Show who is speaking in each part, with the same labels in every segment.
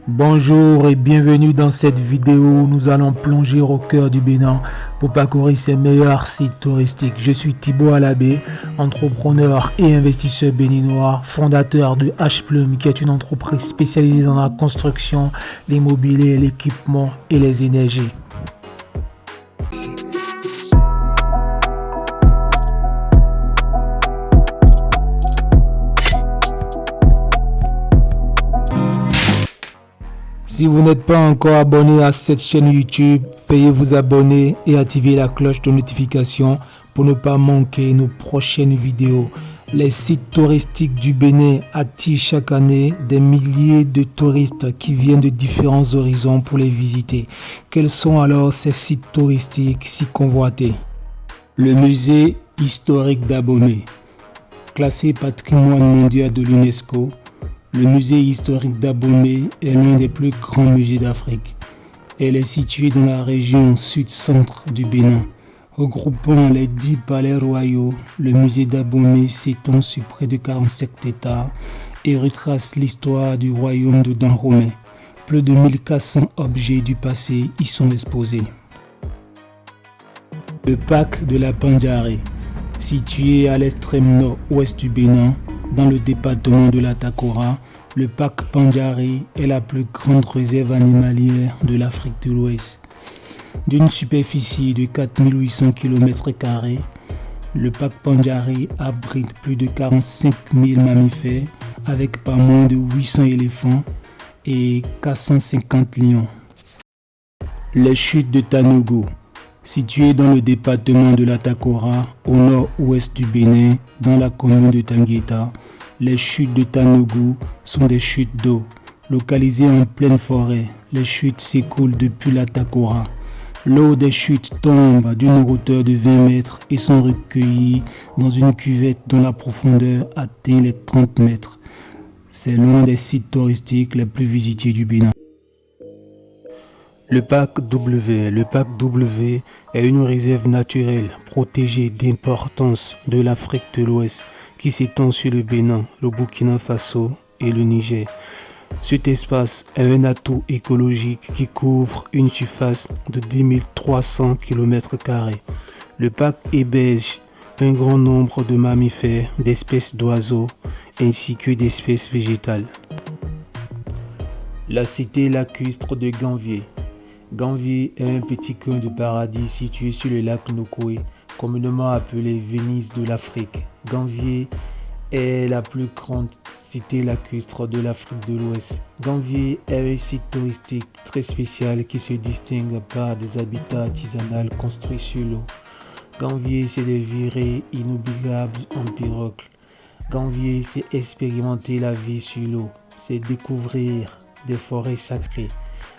Speaker 1: Bonjour et bienvenue dans cette vidéo où nous allons plonger au cœur du Bénin pour parcourir ses meilleurs sites touristiques. Je suis Thibaut Alabé, entrepreneur et investisseur béninois, fondateur de H-Plume qui est une entreprise spécialisée dans la construction, l'immobilier, l'équipement et les énergies. Si vous n'êtes pas encore abonné à cette chaîne YouTube, veuillez vous abonner et activer la cloche de notification pour ne pas manquer nos prochaines vidéos. Les sites touristiques du Bénin attirent chaque année des milliers de touristes qui viennent de différents horizons pour les visiter. Quels sont alors ces sites touristiques si convoités? Le musée historique d'Abomey, classé patrimoine mondial de l'UNESCO. Le musée historique d'Abomey est l'un des plus grands musées d'Afrique. Elle est située dans la région sud-centre du Bénin. Regroupant les 10 palais royaux, le musée d'Abomey s'étend sur près de 47 hectares et retrace l'histoire du royaume de Dahomey. Plus de 1400 objets du passé y sont exposés. Le parc de la Pandjaré, situé à l'extrême nord-ouest du Bénin, dans le département de la Takora, le parc Pandjaré est la plus grande réserve animalière de l'Afrique de l'Ouest. D'une superficie de 4800 km², le parc Pandjaré abrite plus de 45 000 mammifères avec pas moins de 800 éléphants et 450 lions. Les chutes de Tanogo, situées dans le département de la Takora, au nord-ouest du Bénin, dans la commune de Tangueta, les chutes de Tanogo sont des chutes d'eau. Localisées en pleine forêt, les chutes s'écoulent depuis la Takora. L'eau des chutes tombe d'une hauteur de 20 mètres et sont recueillies dans une cuvette dont la profondeur atteint les 30 mètres. C'est l'un des sites touristiques les plus visités du Bénin. Le parc W. Le parc W est une réserve naturelle protégée d'importance de l'Afrique de l'Ouest qui s'étend sur le Bénin, le Burkina Faso et le Niger. Cet espace est un atout écologique qui couvre une surface de 10 300 km². Le parc héberge un grand nombre de mammifères, d'espèces d'oiseaux ainsi que d'espèces végétales. La cité lacustre de Ganvié. Ganvié est un petit coin de paradis situé sur le lac Nokoué, communément appelé Venise de l'Afrique. Ganvié est la plus grande cité lacustre de l'Afrique de l'Ouest. Ganvié est un site touristique très spécial qui se distingue par des habitats artisanaux construits sur l'eau. Ganvié, c'est des virées inoubliables en pirogue. Ganvié, c'est expérimenter la vie sur l'eau, c'est découvrir des forêts sacrées.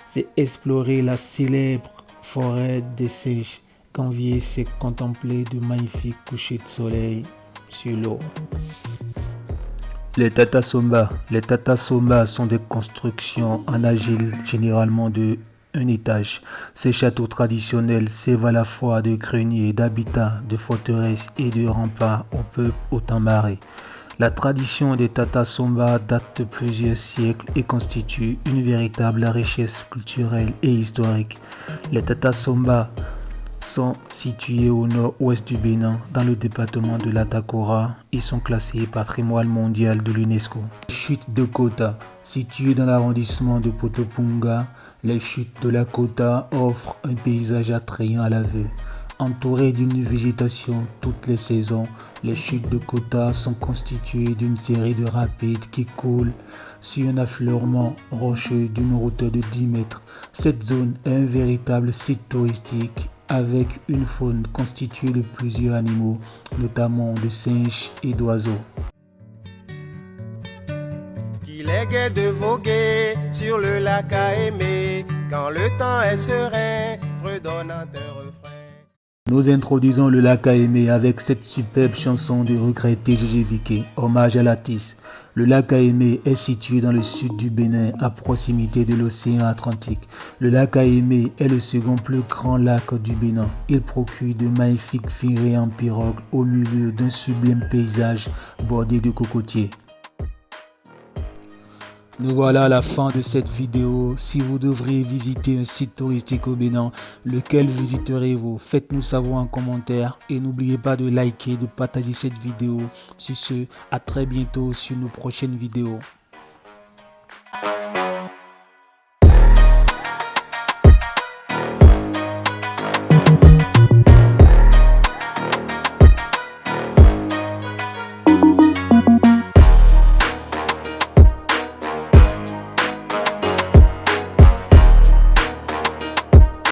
Speaker 1: C'est explorer la célèbre forêt des singes. Ganvié, c'est contempler de magnifiques couchers de soleil sur l'eau. Les Tata Somba. Les Tata Somba sont des constructions en argile, généralement de un étage. Ces châteaux traditionnels servent à la fois de greniers, d'habitats, de forteresses et de remparts au peuple au temps maré. La tradition des Tata Somba date de plusieurs siècles et constitue une véritable richesse culturelle et historique. Les Tata Somba sont situés au nord-ouest du Bénin, dans le département de la Takora, et sont classés patrimoine mondial de l'UNESCO. Les chutes de Kota, situées dans l'arrondissement de Potopunga, les chutes de la Kota offrent un paysage attrayant à la vue. Entourées d'une végétation toutes les saisons, les chutes de Kota sont constituées d'une série de rapides qui coulent sur un affleurement rocheux d'une hauteur de 10 mètres. Cette zone est un véritable site touristique avec une faune constituée de plusieurs animaux, notamment de singes et d'oiseaux.
Speaker 2: Il est gai de voguer sur le lac à aimer, quand le temps est serein, fredonnant un refrain.
Speaker 1: Nous introduisons le lac à aimer avec cette superbe chanson de regretté Gégé Viké, hommage à l'artiste. Le lac à aimer est situé dans le sud du Bénin, à proximité de l'océan Atlantique. Le lac à aimer est le second plus grand lac du Bénin. Il procure de magnifiques virées en pirogue au milieu d'un sublime paysage bordé de cocotiers. Nous voilà à la fin de cette vidéo. Si vous devriez visiter un site touristique au Bénin, lequel visiterez-vous? Faites-nous savoir en commentaire et n'oubliez pas de liker et de partager cette vidéo. Sur ce, à très bientôt sur nos prochaines vidéos.